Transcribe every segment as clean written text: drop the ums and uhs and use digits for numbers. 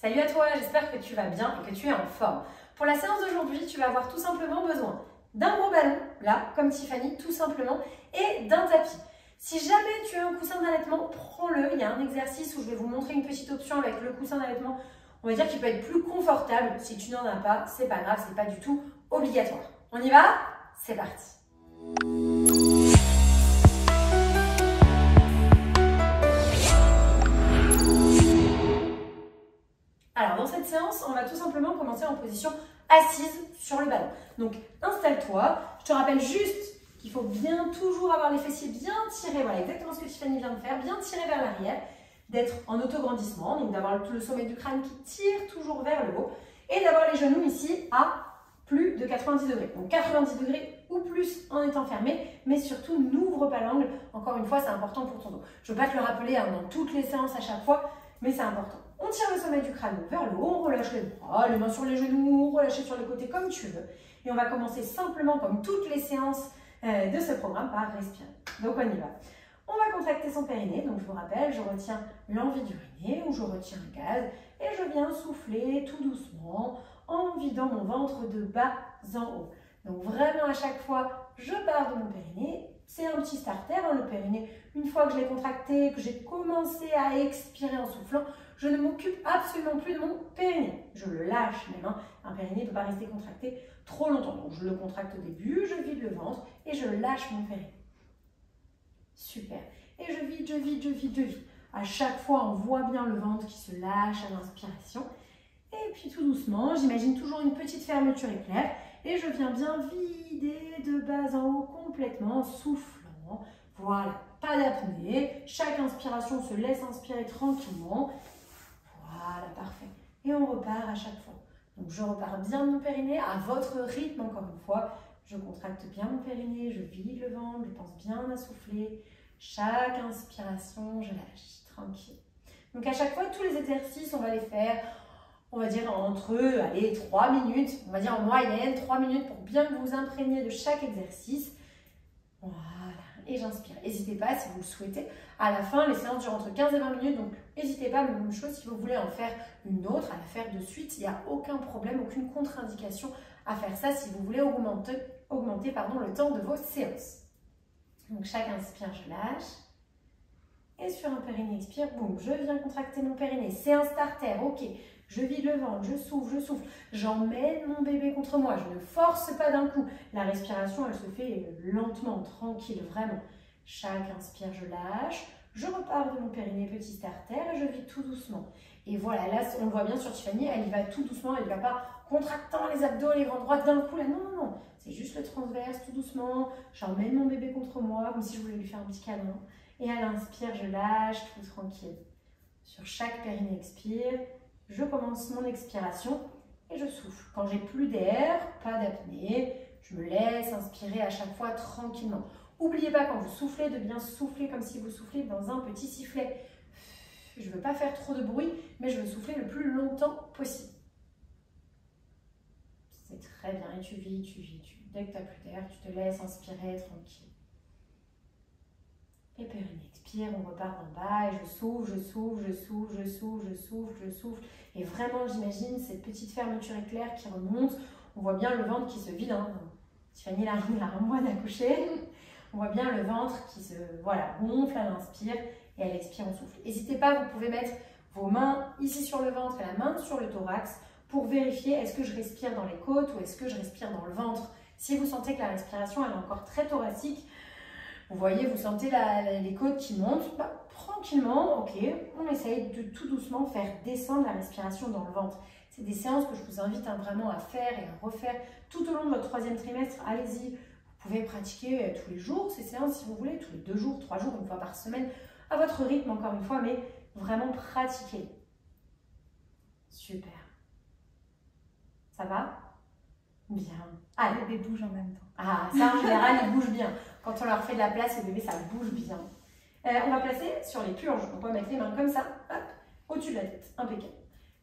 Salut à toi, j'espère que tu vas bien et que tu es en forme. Pour la séance d'aujourd'hui, tu vas avoir tout simplement besoin d'un gros ballon, là, comme Tiffany, tout simplement, et d'un tapis. Si jamais tu as un coussin d'allaitement, prends-le. Il y a un exercice où je vais vous montrer une petite option avec le coussin d'allaitement. On va dire qu'il peut être plus confortable. Si tu n'en as pas, c'est pas grave, c'est pas du tout obligatoire. On y va? C'est parti. Alors dans cette séance, on va tout simplement commencer en position assise sur le ballon. Donc installe-toi. Je te rappelle juste qu'il faut bien toujours avoir les fessiers bien tirés. Voilà exactement ce que Tiffany vient de faire. Bien tirés vers l'arrière. D'être en autograndissement. Donc d'avoir le sommet du crâne qui tire toujours vers le haut. Et d'avoir les genoux ici à plus de 90 degrés. Donc 90 degrés ou plus en étant fermé. Mais surtout n'ouvre pas l'angle. Encore une fois, c'est important pour ton dos. Je ne veux pas te le rappeler dans toutes les séances à chaque fois. Mais c'est important. On tire le sommet du crâne vers le haut, on relâche les bras, les mains sur les genoux, relâcher sur les côtés comme tu veux. Et on va commencer simplement, comme toutes les séances de ce programme, par respirer. Donc on y va. On va contracter son périnée. Donc je vous rappelle, je retiens l'envie d'uriner ou je retiens un gaz. Et je viens souffler tout doucement en vidant mon ventre de bas en haut. Donc vraiment à chaque fois, je pars de mon périnée. C'est un petit starter, le périnée. Une fois que je l'ai contracté, que j'ai commencé à expirer en soufflant, je ne m'occupe absolument plus de mon périnée. Je le lâche mes mains. Un périnée ne peut pas rester contracté trop longtemps. Donc je le contracte au début, je vide le ventre et je lâche mon périnée. Super. Et je vide, je vide, je vide, je vide. À chaque fois, on voit bien le ventre qui se lâche à l'inspiration. Et puis tout doucement, j'imagine toujours une petite fermeture éclair. Et je viens bien vider de bas en haut complètement en soufflant. Voilà, pas d'apnée. Chaque inspiration se laisse inspirer tranquillement. Voilà, parfait. Et on repart à chaque fois. Donc je repars bien de mon périnée à votre rythme encore une fois. Je contracte bien mon périnée, je vide le ventre, je pense bien à souffler. Chaque inspiration, je lâche, tranquille. Donc à chaque fois, tous les exercices, on va les faire, on va dire entre, allez, 3 minutes. On va dire en moyenne, 3 minutes pour bien que vous vous imprégniez de chaque exercice. Voilà, et j'inspire. N'hésitez pas, si vous le souhaitez, à la fin, les séances durent entre 15 et 20 minutes, donc n'hésitez pas, même chose, si vous voulez en faire une autre, à la faire de suite, il n'y a aucun problème, aucune contre-indication à faire ça si vous voulez augmenter le temps de vos séances. Donc chaque inspire, je lâche. Et sur un périnée expire, boum, je viens contracter mon périnée. C'est un starter, ok. Je vide le ventre, je souffle, j'emmène mon bébé contre moi, je ne force pas d'un coup. La respiration, elle se fait lentement, tranquille, vraiment. Chaque inspire, je lâche, je repars de mon périnée, petit starter, et je vide tout doucement. Et voilà, là, on le voit bien sur Tiffany, elle y va tout doucement, elle ne va pas contractant les abdos, les vents droits d'un coup, là, non, non, non. C'est juste le transverse, tout doucement, j'emmène mon bébé contre moi, comme si je voulais lui faire un petit câlin. Et à l'inspire, je lâche, tout tranquille. Sur chaque périnée expire, je commence mon expiration et je souffle. Quand j'ai plus d'air, pas d'apnée, je me laisse inspirer à chaque fois tranquillement. N'oubliez pas quand vous soufflez de bien souffler comme si vous souffliez dans un petit sifflet. Je ne veux pas faire trop de bruit, mais je veux souffler le plus longtemps possible. C'est très bien. Et tu vis, tu vis, tu vis. Dès que tu n'as plus d'air, tu te laisses inspirer tranquille. Et périnée expire, on repart en bas et je souffle, je souffle, je souffle, je souffle, je souffle, je souffle. Et vraiment, j'imagine cette petite fermeture éclair qui remonte. On voit bien le ventre qui se vide. Hein. Tiffany, là, il a un mois d'accoucher. On voit bien le ventre qui se gonfle à l'inspire et à l'expire, on souffle. N'hésitez pas, vous pouvez mettre vos mains ici sur le ventre et la main sur le thorax pour vérifier est-ce que je respire dans les côtes ou est-ce que je respire dans le ventre. Si vous sentez que la respiration elle est encore très thoracique, vous voyez, vous sentez les côtes qui montent, tranquillement, ok, on essaye de tout doucement faire descendre la respiration dans le ventre. C'est des séances que je vous invite vraiment à faire et à refaire tout au long de votre 3e trimestre. Allez-y, vous pouvez pratiquer tous les jours ces séances si vous voulez, tous les 2 jours, 3 jours, une fois par semaine, à votre rythme encore une fois, mais vraiment pratiquez. Super. Ça va? Bien. Allez, les bébés bougent en même temps. Ah, ça en général, ils bougent bien. Quand on leur fait de la place, les bébés, ça bouge bien. On va placer sur les purges. On peut mettre les mains comme ça, hop, au-dessus de la tête. Impeccable.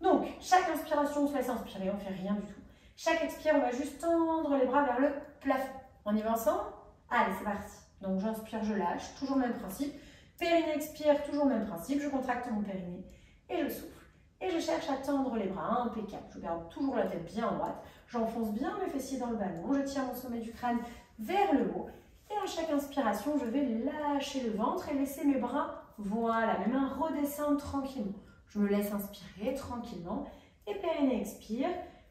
Donc, chaque inspiration, on se laisse inspirer, on ne fait rien du tout. Chaque expire, on va juste tendre les bras vers le plafond. On y va ensemble? Allez, c'est parti. Donc, j'inspire, je lâche, toujours le même principe. Périnée expire, toujours le même principe. Je contracte mon périnée et je souffle. Et je cherche à tendre les bras, impeccable. Je garde toujours la tête bien droite. J'enfonce bien mes fessiers dans le ballon. Je tire mon sommet du crâne vers le haut. Et à chaque inspiration, je vais lâcher le ventre et laisser mes bras, voilà, mes mains redescendre tranquillement. Je me laisse inspirer tranquillement. Et périnée expire.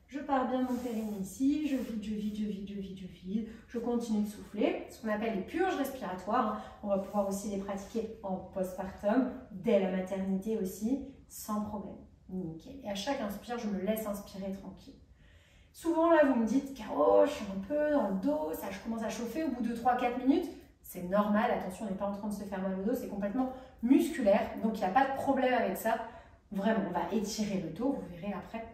Je pars bien mon périnée ici. Je vide, je vide, je vide, je vide, je vide. Je continue de souffler. Ce qu'on appelle les purges respiratoires. On va pouvoir aussi les pratiquer en postpartum, dès la maternité aussi, sans problème. Nickel. Et à chaque inspire, je me laisse inspirer tranquille. Souvent, là, vous me dites, Caro, je suis un peu dans le dos, ça, je commence à chauffer au bout de 3-4 minutes. C'est normal, attention, on n'est pas en train de se faire mal au dos, c'est complètement musculaire. Donc, il n'y a pas de problème avec ça. Vraiment, on va étirer le dos, vous verrez après.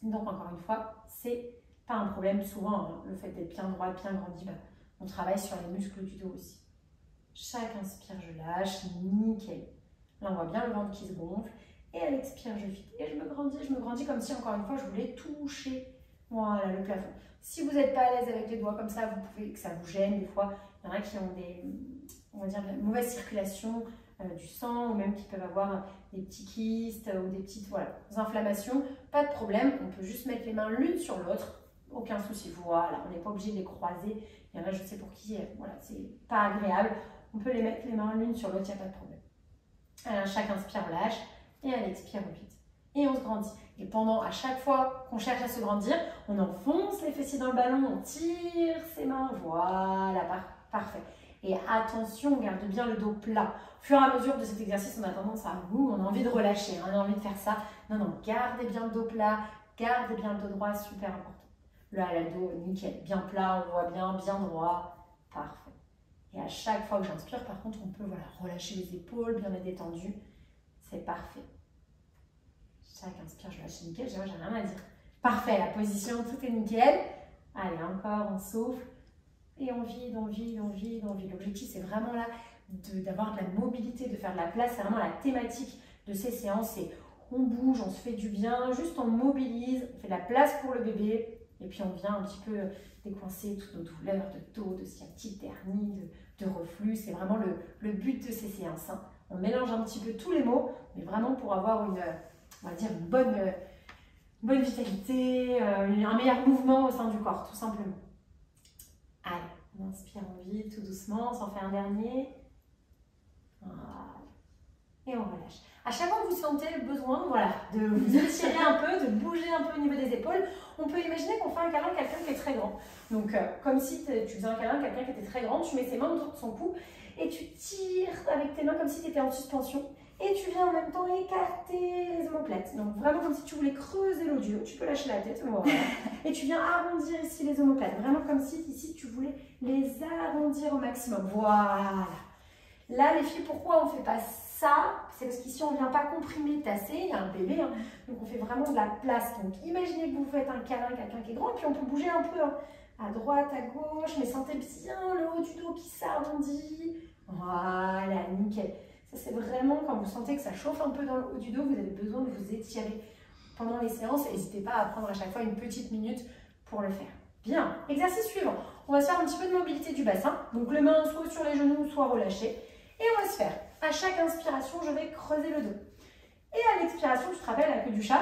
Donc, encore une fois, c'est pas un problème. Souvent, hein, le fait d'être bien droit, bien grandi, bah, on travaille sur les muscles du dos aussi. Chaque inspire, je lâche, nickel. Là, on voit bien le ventre qui se gonfle. Et à l'expire, je vide. Et je me grandis comme si, encore une fois, je voulais toucher, voilà, le plafond. Si vous n'êtes pas à l'aise avec les doigts comme ça, vous pouvez, que ça vous gêne des fois. Il y en a qui ont des, on va dire, une mauvaise circulation du sang, ou même qui peuvent avoir des petits kystes ou des petites, voilà, inflammations. Pas de problème, on peut juste mettre les mains l'une sur l'autre. Aucun souci, voilà, on n'est pas obligé de les croiser. Il y en a, je sais pour qui, voilà, c'est pas agréable. On peut les mettre les mains l'une sur l'autre, il n'y a pas de problème. Alors, chaque inspire, on lâche. Et à l'expire, on vide. Et on se grandit. Et pendant, à chaque fois qu'on cherche à se grandir, on enfonce les fessiers dans le ballon, on tire ses mains. Voilà, parfait. Et attention, on garde bien le dos plat. Au fur et à mesure de cet exercice, on a tendance à on a envie de relâcher, on a envie de faire ça. Non, non, gardez bien le dos plat, gardez bien le dos droit, super important. Là, le dos, nickel, bien plat, on le voit bien droit, parfait. Et à chaque fois que j'inspire, par contre, on peut voilà, relâcher les épaules, bien les détendues. C'est parfait. Chaque inspire, je lâche nickel, j'ai rien à dire. Parfait, la position, tout est nickel. Allez, encore, on souffle. Et on vide, on vide, on vide, on vide. L'objectif, c'est vraiment là d'avoir de la mobilité, de faire de la place. C'est vraiment la thématique de ces séances. C'est on bouge, on se fait du bien, juste on mobilise, on fait de la place pour le bébé. Et puis on vient un petit peu décoincer toutes nos douleurs de dos, de sciatique, d'hernie, de reflux. C'est vraiment le but de ces séances. Hein. On mélange un petit peu tous les mots, mais vraiment pour avoir une, on va dire une bonne vitalité, un meilleur mouvement au sein du corps, tout simplement. Allez, on inspire, on vide tout doucement, on s'en fait un dernier. Voilà. Et on relâche. À chaque fois que vous sentez le besoin, voilà, de vous étirer un peu, de bouger un peu au niveau des épaules, on peut imaginer qu'on fait un câlin à quelqu'un qui est très grand. Donc, comme si tu faisais un câlin à quelqu'un qui était très grand, tu mets tes mains autour de son cou et tu tires avec tes mains comme si tu étais en suspension. Et tu viens en même temps écarter les omoplates. Donc, vraiment comme si tu voulais creuser l'eau du dos. Tu peux lâcher la tête, voilà. Et tu viens arrondir ici les omoplates. Vraiment comme si ici tu voulais les arrondir au maximum. Voilà. Là, les filles, pourquoi on ne fait pas ça? C'est parce qu'ici, on ne vient pas comprimer, tasser. Il y a un bébé, hein, donc on fait vraiment de la place. Donc, imaginez que vous faites un câlin à quelqu'un qui est grand, puis on peut bouger un peu, hein, à droite, à gauche, mais sentez bien le haut du dos qui s'arrondit. Voilà, nickel. Ça, c'est vraiment quand vous sentez que ça chauffe un peu dans le haut du dos, vous avez besoin de vous étirer pendant les séances. N'hésitez pas à prendre à chaque fois une petite minute pour le faire. Bien, exercice suivant. On va se faire un petit peu de mobilité du bassin. Donc, les mains soit sur les genoux, soit relâchées. Et on va se faire, à chaque inspiration, je vais creuser le dos. Et à l'expiration, tu te rappelles la queue du chat,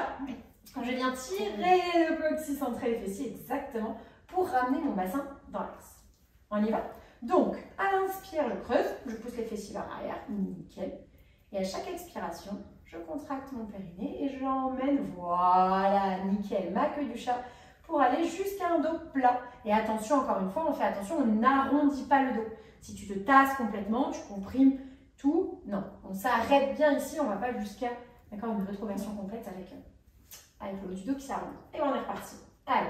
je viens tirer le coccyx centré les fessiers exactement pour ramener mon bassin dans l'axe. On y va? Donc, à l'inspire, je creuse, je pousse les fessiers vers l'arrière, nickel. Et à chaque expiration, je contracte mon périnée et je l'emmène, voilà, nickel, ma queue du chat, pour aller jusqu'à un dos plat. Et attention, encore une fois, on fait attention, on n'arrondit pas le dos. Si tu te tasses complètement, tu comprimes tout, non. On s'arrête bien ici, on ne va pas jusqu'à une rétroversion complète avec le haut du dos qui s'arrondit. Et on est reparti. Allez,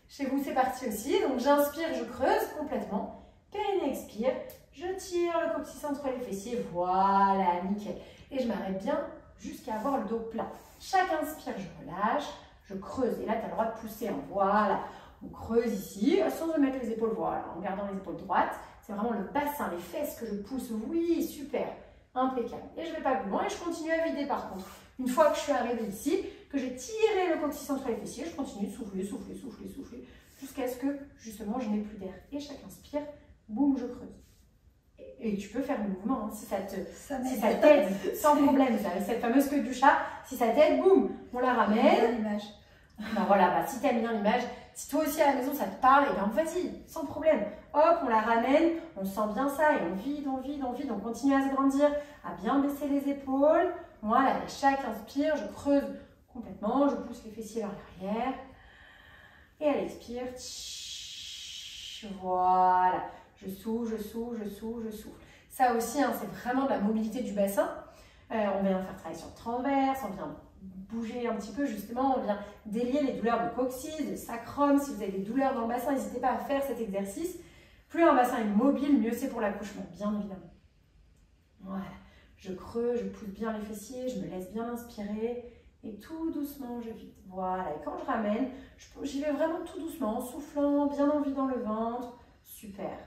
chez vous, c'est parti aussi. Donc, j'inspire, je creuse complètement. Périnée expire, je tire le coccyx entre les fessiers, voilà, nickel. Et je m'arrête bien jusqu'à avoir le dos plat. Chaque inspire, je relâche, je creuse. Et là, tu as le droit de pousser, hein. Voilà. On creuse ici, sans mettre les épaules, voilà, en gardant les épaules droites. C'est vraiment le bassin, les fesses que je pousse. Oui, super, impeccable. Et je ne vais pas plus loin et je continue à vider par contre. Une fois que je suis arrivée ici, que j'ai tiré le coccyx entre les fessiers, je continue de souffler, souffler, souffler, souffler, jusqu'à ce que justement je n'ai plus d'air. Et chaque inspire, boum, je creuse. Et tu peux faire le mouvement hein, si ça m'aide. t'aide, sans problème. Cette fameuse queue du chat, si ça t'aide, boum, on la ramène. L'image. Ben voilà, si tu aimes bien l'image, si toi aussi à la maison ça te parle, et ben vas-y, sans problème. Hop, on la ramène, on sent bien ça et on vide, on vide, on vide. On continue à se grandir, à bien baisser les épaules. Voilà, et chaque inspire, je creuse complètement, je pousse les fessiers vers l'arrière. Et à l'expire, voilà, je souffle, je souffle, je souffle, je souffle. Ça aussi, hein, c'est vraiment de la mobilité du bassin. On vient faire travailler sur le transverse, on vient bouger un petit peu justement, on vient délier les douleurs de coccyx, de sacrum. Si vous avez des douleurs dans le bassin, n'hésitez pas à faire cet exercice. Plus un bassin est mobile, mieux c'est pour l'accouchement, bien évidemment. Voilà, je creuse, je pousse bien les fessiers, je me laisse bien inspirer. Et tout doucement, je vide. Voilà, et quand je ramène, j'y vais vraiment tout doucement, en soufflant, bien en vidant le ventre. Super.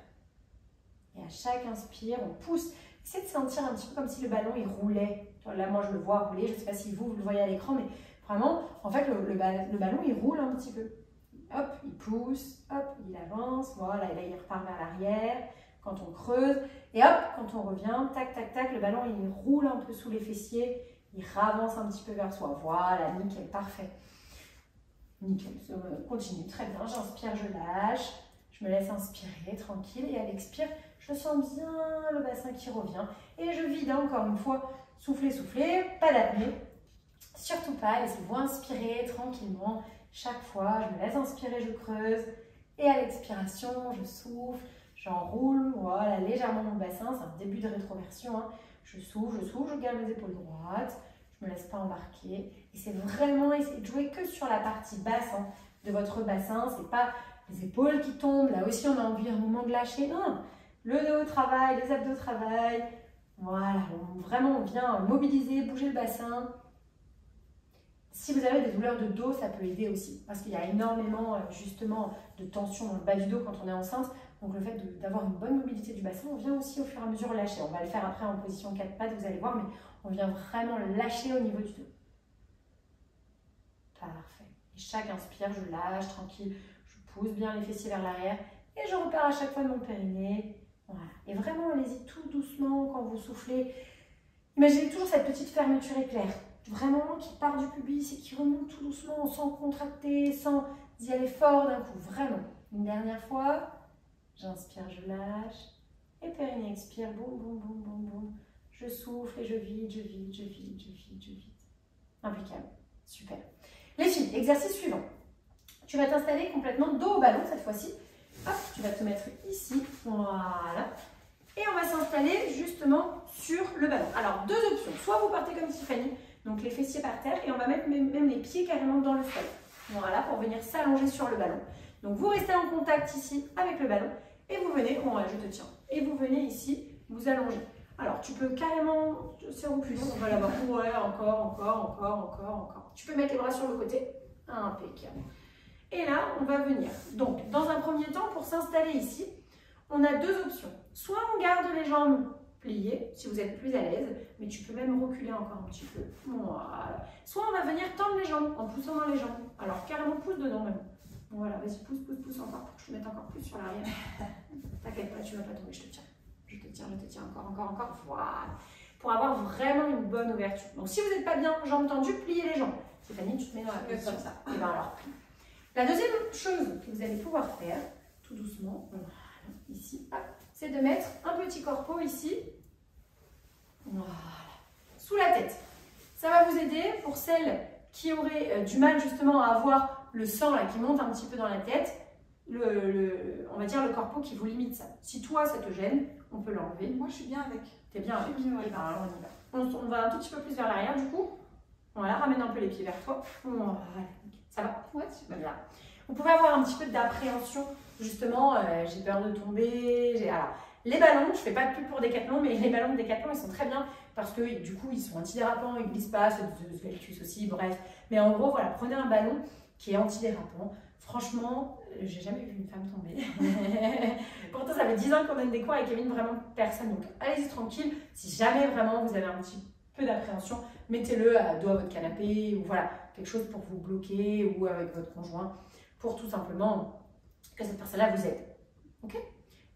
Et à chaque inspire, on pousse. Essayez de sentir un petit peu comme si le ballon, il roulait. Là, moi, je le vois rouler. Je ne sais pas si vous le voyez à l'écran, mais vraiment, en fait, le ballon, il roule un petit peu. Hop, il pousse, hop, il avance. Voilà, et là, il repart vers l'arrière. Quand on creuse, et hop, quand on revient, tac, tac, tac, le ballon, il roule un peu sous les fessiers. Il avance un petit peu vers soi. Voilà, nickel, parfait. Nickel, continue, très bien. J'inspire, je lâche. Je me laisse inspirer, tranquille. Et à l'expire, je sens bien le bassin qui revient. Et je vide encore une fois. Soufflez, soufflez, pas d'apnée. Surtout pas, laissez-vous inspirer tranquillement. Chaque fois, je me laisse inspirer, je creuse. Et à l'expiration, je souffle, j'enroule. Voilà, légèrement mon bassin. C'est un début de rétroversion, hein. Je souffle, je garde les épaules droites, je ne me laisse pas embarquer. Et c'est vraiment essayer de jouer que sur la partie basse hein, de votre bassin. Ce n'est pas les épaules qui tombent. Là aussi, on a envie un moment de lâcher. Non, le dos travaille, les abdos travaillent. Voilà, vraiment, on vient mobiliser, bouger le bassin. Si vous avez des douleurs de dos, ça peut aider aussi. Parce qu'il y a énormément, justement, de tension dans le bas du dos quand on est enceinte. Donc le fait d'avoir une bonne mobilité du bassin, on vient aussi au fur et à mesure lâcher. On va le faire après en position 4 pattes, vous allez voir, mais on vient vraiment lâcher au niveau du dos. Parfait. Et chaque inspire, je lâche tranquille, je pousse bien les fessiers vers l'arrière et je repars à chaque fois de mon périnée. Voilà. Et vraiment, allez-y tout doucement quand vous soufflez. Imaginez toujours cette petite fermeture éclair, vraiment qui part du pubis et qui remonte tout doucement sans contracter, sans y aller fort d'un coup. Vraiment. Une dernière fois. J'inspire, je lâche. Et périnée expire. Boum, boum, boum, boum, boum. Je souffle et je vide, je vide, je vide, je vide, je vide. Impeccable. Super. Les filles, exercice suivant. Tu vas t'installer complètement dos au ballon cette fois-ci. Hop, tu vas te mettre ici. Voilà. Et on va s'installer justement sur le ballon. Alors, deux options. Soit vous partez comme Tiffany, donc les fessiers par terre, et on va mettre même les pieds carrément dans le sol. Voilà, pour venir s'allonger sur le ballon. Donc, vous restez en contact ici avec le ballon. Et vous venez, bon, je te tiens. Et vous venez ici, vous allongez. Alors, tu peux carrément, c'est au plus long, on va l'avoir. Ouais, encore. Tu peux mettre les bras sur le côté. Impeccable. Et là, on va venir. Donc, dans un premier temps, pour s'installer ici, on a deux options. Soit on garde les jambes pliées, si vous êtes plus à l'aise, mais tu peux même reculer encore un petit peu. Voilà. Soit on va venir tendre les jambes, en poussant dans les jambes. Alors, carrément, pousse dedans même. Voilà, vas-y, pousse encore pour que je te mette encore plus sur l'arrière. T'inquiète pas, tu vas pas tomber, je te tiens. Je te tiens, encore. Voilà. Pour avoir vraiment une bonne ouverture. Donc, si vous n'êtes pas bien, jambes tendues, pliez les jambes. Stéphanie, tu te mets dans la position comme ça. Et bien alors, plie. La deuxième chose que vous allez pouvoir faire, tout doucement, voilà, ici, c'est de mettre un petit corpo ici. Voilà. Sous la tête. Ça va vous aider pour celles qui auraient du mal justement à avoir le sang là, qui monte un petit peu dans la tête, on va dire le corpo qui vous limite ça. Si toi ça te gêne, on peut l'enlever. Moi je suis bien avec. T'es bien avec. Bien, ouais. Et ben alors on y va. On va un tout petit peu plus vers l'arrière du coup. Voilà, ramène un peu les pieds vers toi. Voilà. Ça va? Ouais, super. Voilà. Vous pouvez avoir un petit peu d'appréhension, justement, j'ai peur de tomber. Alors, les ballons, je ne fais pas de pub pour Decathlon, mais les ballons de Decathlon, ils sont très bien parce que du coup, ils sont antidérapants, ils ne glissent pas, ceux de Sveltus aussi, bref. Mais en gros, voilà, prenez un ballon qui est antidérapant. Franchement, j'ai jamais vu une femme tomber. Pourtant, ça fait 10 ans qu'on donne des cours avec Kevin, vraiment personne. Donc, allez-y tranquille. Si jamais vraiment vous avez un petit peu d'appréhension, mettez-le à dos à votre canapé ou voilà, quelque chose pour vous bloquer ou avec votre conjoint pour tout simplement que cette personne-là vous aide. Ok?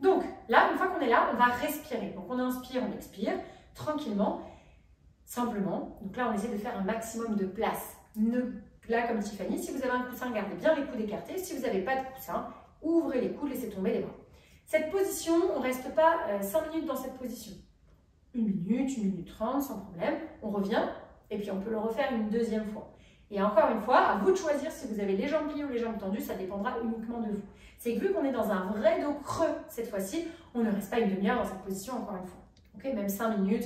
Donc là, une fois qu'on est là, on va respirer. Donc on inspire, on expire, tranquillement, simplement. Donc là, on essaie de faire un maximum de place. Là, comme Tiffany, si vous avez un coussin, gardez bien les coudes écartés. Si vous n'avez pas de coussin, ouvrez les coudes, laissez tomber les bras. Cette position, on ne reste pas 5 minutes dans cette position. 1 minute 30, sans problème. On revient et puis on peut le refaire une deuxième fois. Et encore une fois, à vous de choisir si vous avez les jambes pliées ou les jambes tendues, ça dépendra uniquement de vous. C'est que vu qu'on est dans un vrai dos creux cette fois-ci, on ne reste pas une demi-heure dans cette position encore une fois. Okay, même 5 minutes,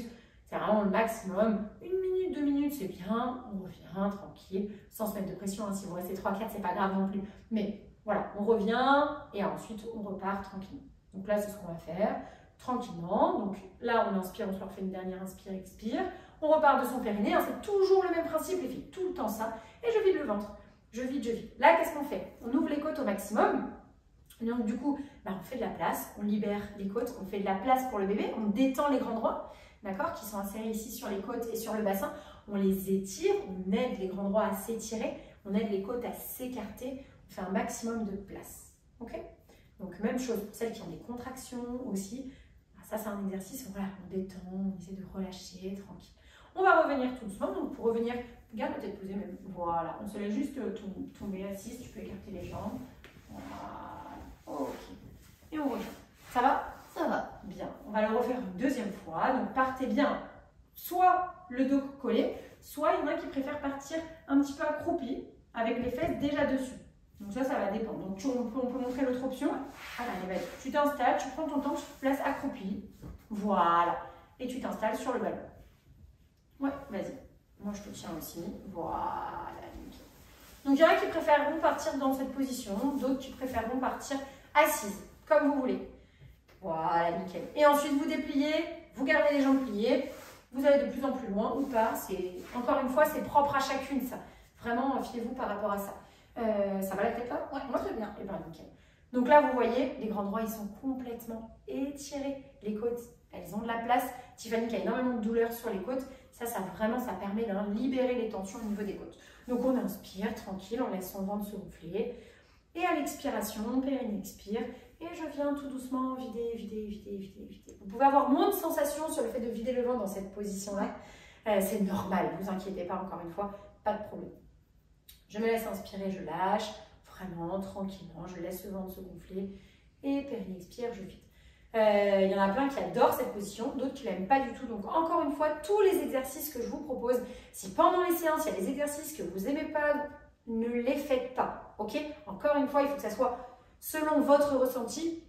c'est vraiment le maximum. 1 minute, 2 minutes, c'est bien. On revient tranquille, sans se mettre de pression. Hein. Si vous restez 3-4, c'est pas grave non plus. Mais voilà, on revient et ensuite on repart tranquillement. Donc là, c'est ce qu'on va faire tranquillement. Donc là, on inspire, on se refait une dernière inspire, expire. On repart de son périnée. Hein. C'est toujours le même principe. Les filles, tout le temps ça. Et je vide le ventre. Je vide, je vide. Là, qu'est-ce qu'on fait? On ouvre les côtes au maximum. Donc du coup, on fait de la place. On libère les côtes. On fait de la place pour le bébé. On détend les grands droits, d'accord, qui sont insérés ici sur les côtes et sur le bassin. On les étire. On aide les grands droits à s'étirer. On aide les côtes à s'écarter. On fait un maximum de place. Ok? Donc même chose pour celles qui ont des contractions aussi. Ça, c'est un exercice, voilà, on détend, on essaie de relâcher, tranquille. On va revenir tout doucement. Donc pour revenir, garde la tête posée même. Voilà, on se laisse juste tomber assise. Tu peux écarter les jambes. Voilà, ok. Et on revient. Ça va? Ça va. Bien. On va le refaire une deuxième fois. Donc partez bien, soit le dos collé, soit il y en a qui préfèrent partir un petit peu accroupi avec les fesses déjà dessus. Donc ça va dépendre. Donc on peut montrer l'autre option. Allez, vas-y. Tu t'installes, tu prends ton temps, tu te places accroupi. Voilà. Et tu t'installes sur le ballon. Ouais, vas-y. Moi, je te tiens aussi. Voilà. Nickel. Donc il y en a qui préféreront partir dans cette position, d'autres qui préféreront partir assise, comme vous voulez. Voilà, nickel. Et ensuite, vous dépliez, vous gardez les jambes pliées. Vous allez de plus en plus loin ou pas. Encore une fois, c'est propre à chacune, ça. Vraiment, fiez-vous par rapport à ça. Ça va la tête là? Ouais, moi très bien. Et bien nickel. Donc là, vous voyez, les grands droits, ils sont complètement étirés. Les côtes, elles ont de la place. Tiffany qui a énormément de douleur sur les côtes, ça vraiment, ça permet de libérer les tensions au niveau des côtes. Donc on inspire, tranquille, on laisse son ventre se gonfler. Et à l'expiration, périnée expire. Et je viens tout doucement vider, vider, vider, vider, vider. Vous pouvez avoir moins de sensations sur le fait de vider le ventre dans cette position-là. C'est normal, ne vous inquiétez pas, encore une fois, pas de problème. Je me laisse inspirer, je lâche, vraiment, tranquillement, je laisse le ventre se gonfler et périnée expire, je vide. Il y en a plein qui adorent cette position, d'autres qui ne l'aiment pas du tout. Donc encore une fois, tous les exercices que je vous propose, si pendant les séances, il y a des exercices que vous n'aimez pas, ne les faites pas, ok? Encore une fois, il faut que ça soit selon votre ressenti.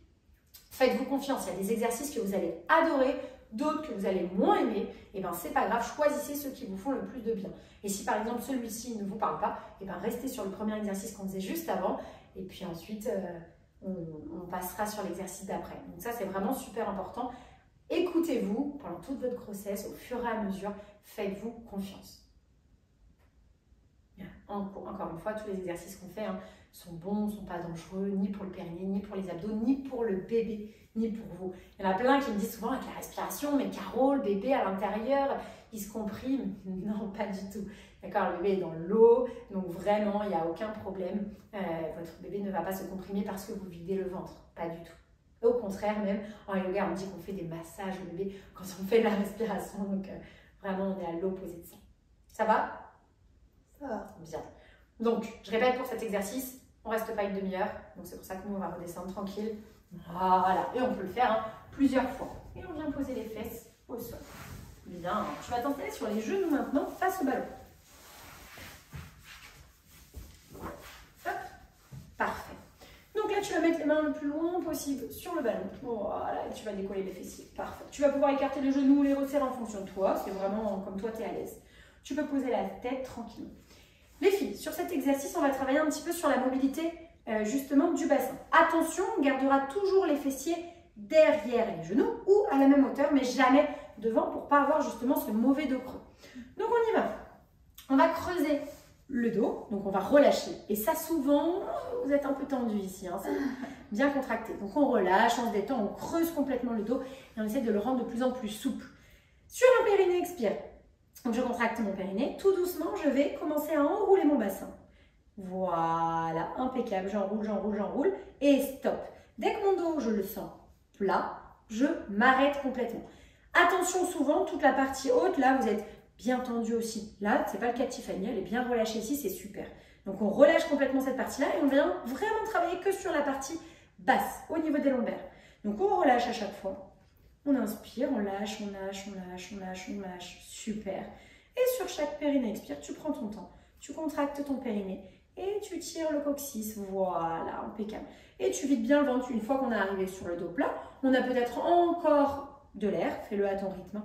Faites-vous confiance, il y a des exercices que vous allez adorer, d'autres que vous allez moins aimer, et bien c'est pas grave, choisissez ceux qui vous font le plus de bien. Et si par exemple celui-ci ne vous parle pas, et bien restez sur le premier exercice qu'on faisait juste avant, et puis ensuite on passera sur l'exercice d'après. Donc ça c'est vraiment super important. Écoutez-vous pendant toute votre grossesse, au fur et à mesure, faites-vous confiance. Encore une fois, tous les exercices qu'on fait sont bons, ne sont pas dangereux, ni pour le périnée, ni pour les abdos, ni pour le bébé, ni pour vous. Il y en a plein qui me disent souvent avec la respiration, mais Caro, le bébé à l'intérieur, il se comprime. Non, pas du tout. D'accord, le bébé est dans l'eau, donc vraiment, il n'y a aucun problème. Votre bébé ne va pas se comprimer parce que vous videz le ventre, pas du tout. Au contraire, même en yoga, on dit qu'on fait des massages au bébé quand on fait de la respiration, donc vraiment, on est à l'opposé de ça. Ça va? Ça va. Bien. Donc, je répète pour cet exercice, on ne reste pas une demi-heure, donc c'est pour ça que nous, on va redescendre tranquille. Voilà, et on peut le faire plusieurs fois. Et on vient poser les fesses au sol. Bien, tu vas t'installer sur les genoux maintenant, face au ballon. Hop, parfait. Donc là, tu vas mettre les mains le plus loin possible sur le ballon. Voilà, et tu vas décoller les fessiers. Parfait. Tu vas pouvoir écarter les genoux ou les resserrer en fonction de toi. C'est vraiment comme toi, tu es à l'aise. Tu peux poser la tête tranquillement. Les filles, sur cet exercice, on va travailler un petit peu sur la mobilité justement du bassin. Attention, on gardera toujours les fessiers derrière les genoux ou à la même hauteur, mais jamais devant pour ne pas avoir justement ce mauvais dos creux. Donc on y va. On va creuser le dos, donc on va relâcher. Et ça souvent, vous êtes un peu tendu ici, c'est bien contracté. Donc on relâche, on se détend, on creuse complètement le dos et on essaie de le rendre de plus en plus souple. Sur un périnée, expire. Donc je contracte mon périnée, tout doucement, je vais commencer à enrouler mon bassin. Voilà, impeccable, j'enroule, j'enroule, j'enroule et stop. Dès que mon dos, je le sens plat, je m'arrête complètement. Attention, souvent, toute la partie haute, là, vous êtes bien tendu aussi. Là, c'est pas le cas de Tiffany, elle est bien relâchée ici, c'est super. Donc, on relâche complètement cette partie-là et on vient vraiment travailler que sur la partie basse, au niveau des lombaires. Donc, on relâche à chaque fois. On inspire, on lâche, on lâche, on lâche, on lâche, on lâche. Super. Et sur chaque périnée expire, tu prends ton temps. Tu contractes ton périnée et tu tires le coccyx. Voilà, impeccable. Et tu vides bien le ventre. Une fois qu'on est arrivé sur le dos plat, on a peut-être encore de l'air. Fais-le à ton rythme.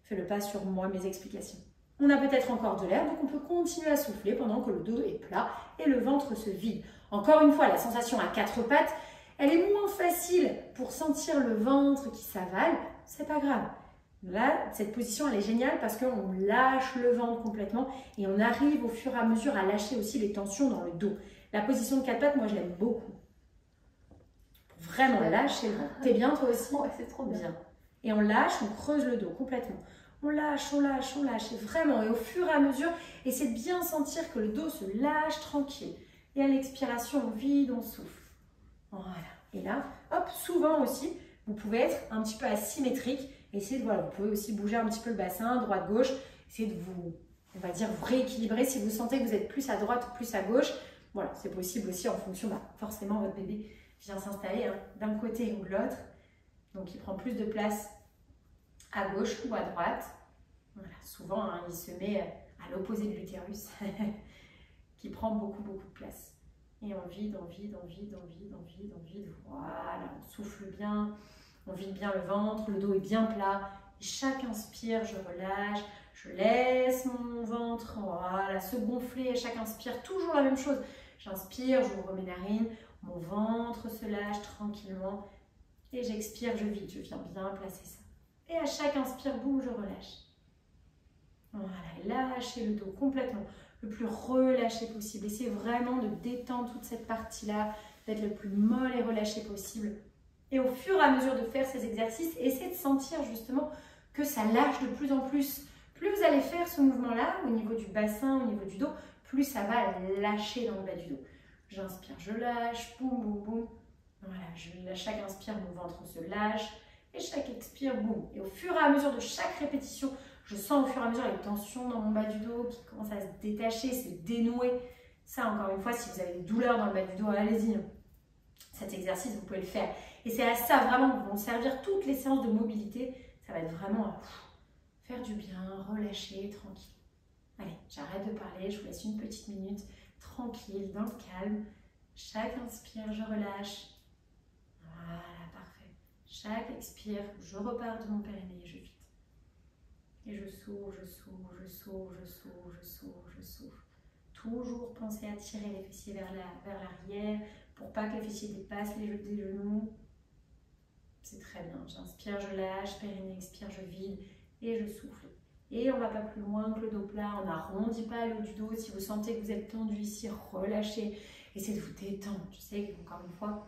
Fais-le pas sur moi, mes explications. On a peut-être encore de l'air, donc on peut continuer à souffler pendant que le dos est plat et le ventre se vide. Encore une fois, la sensation à quatre pattes, elle est moins facile pour sentir le ventre qui s'avale. C'est pas grave. Là, cette position, elle est géniale parce qu'on lâche le ventre complètement et on arrive au fur et à mesure à lâcher aussi les tensions dans le dos. La position de quatre pattes, moi, je l'aime beaucoup. Pour vraiment lâcher le ventre. T'es bien, toi aussi? Ouais, c'est trop bien. Et on lâche, on creuse le dos complètement. On lâche, on lâche, on lâche. Et vraiment, et au fur et à mesure, essaie de bien sentir que le dos se lâche tranquille. Et à l'expiration, on vide, on souffle. Voilà. Et là, hop, souvent aussi, vous pouvez être un petit peu asymétrique. Essayez de, voilà, vous pouvez aussi bouger un petit peu le bassin, droite-gauche. Essayez de vous, on va dire, vous rééquilibrer si vous sentez que vous êtes plus à droite ou plus à gauche. Voilà, c'est possible aussi en fonction, forcément, votre bébé vient s'installer d'un côté ou de l'autre. Donc, il prend plus de place à gauche ou à droite. Voilà, souvent, il se met à l'opposé de l'utérus, qui prend beaucoup, beaucoup de place. Et on vide, on vide, on vide, on vide, on vide, on vide. Voilà, on souffle bien, on vide bien le ventre, le dos est bien plat. Et chaque inspire, je relâche, je laisse mon ventre, voilà, se gonfler. À chaque inspire, toujours la même chose. J'inspire, j'ouvre mes narines, mon ventre se lâche tranquillement. Et j'expire, je vide, je viens bien placer ça. Et à chaque inspire, boum, je relâche. Voilà, et lâchez le dos complètement, le plus relâché possible. Essayez vraiment de détendre toute cette partie-là, d'être le plus molle et relâché possible. Et au fur et à mesure de faire ces exercices, essayez de sentir justement que ça lâche de plus en plus. Plus vous allez faire ce mouvement-là, au niveau du bassin, au niveau du dos, plus ça va lâcher dans le bas du dos. J'inspire, je lâche, boum, boum, boum. Voilà, à chaque inspire, mon ventre se lâche. Et chaque expire, boum. Et au fur et à mesure de chaque répétition, je sens au fur et à mesure les tensions dans mon bas du dos qui commencent à se détacher, se dénouer. Ça, encore une fois, si vous avez des douleurs dans le bas du dos, allez-y. Cet exercice, vous pouvez le faire. Et c'est à ça vraiment que vont servir toutes les séances de mobilité. Ça va être vraiment à faire du bien, relâcher, tranquille. Allez, j'arrête de parler, je vous laisse une petite minute, tranquille, dans le calme. Chaque inspire, je relâche. Voilà, parfait. Chaque expire, je repars de mon périnée, je vide. Et je souffle, je souffle, je souffle, je souffle, je souffle, je souffle. Toujours penser à tirer les fessiers vers l'arrière pour pas que les fessiers dépassent les des genoux. C'est très bien. J'inspire, je lâche, périnée, expire, je vide et je souffle. Et on ne va pas plus loin que le dos plat. On n'arrondit pas le haut du dos. Si vous sentez que vous êtes tendu ici, relâchez. Essayez de vous détendre. Je sais qu'encore une fois,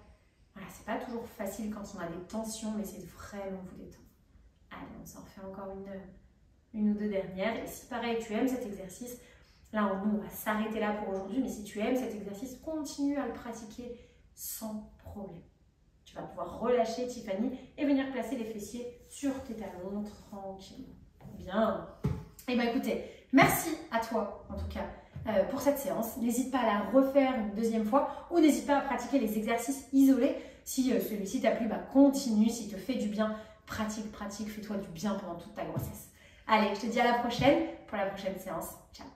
voilà, c'est pas toujours facile quand on a des tensions, mais essayez de vraiment vous détendre. Allez, on s'en fait encore une ou deux dernières. Et si pareil, tu aimes cet exercice, là, on va s'arrêter là pour aujourd'hui. Mais si tu aimes cet exercice, continue à le pratiquer sans problème. Tu vas pouvoir relâcher, Tiffany, et venir placer les fessiers sur tes talons tranquillement. Bien. Et bien écoutez, merci à toi en tout cas pour cette séance. N'hésite pas à la refaire une deuxième fois ou n'hésite pas à pratiquer les exercices isolés. Si celui-ci t'a plu, continue. S'il te fait du bien, pratique, fais-toi du bien pendant toute ta grossesse. Allez, je te dis à la prochaine pour la prochaine séance. Ciao.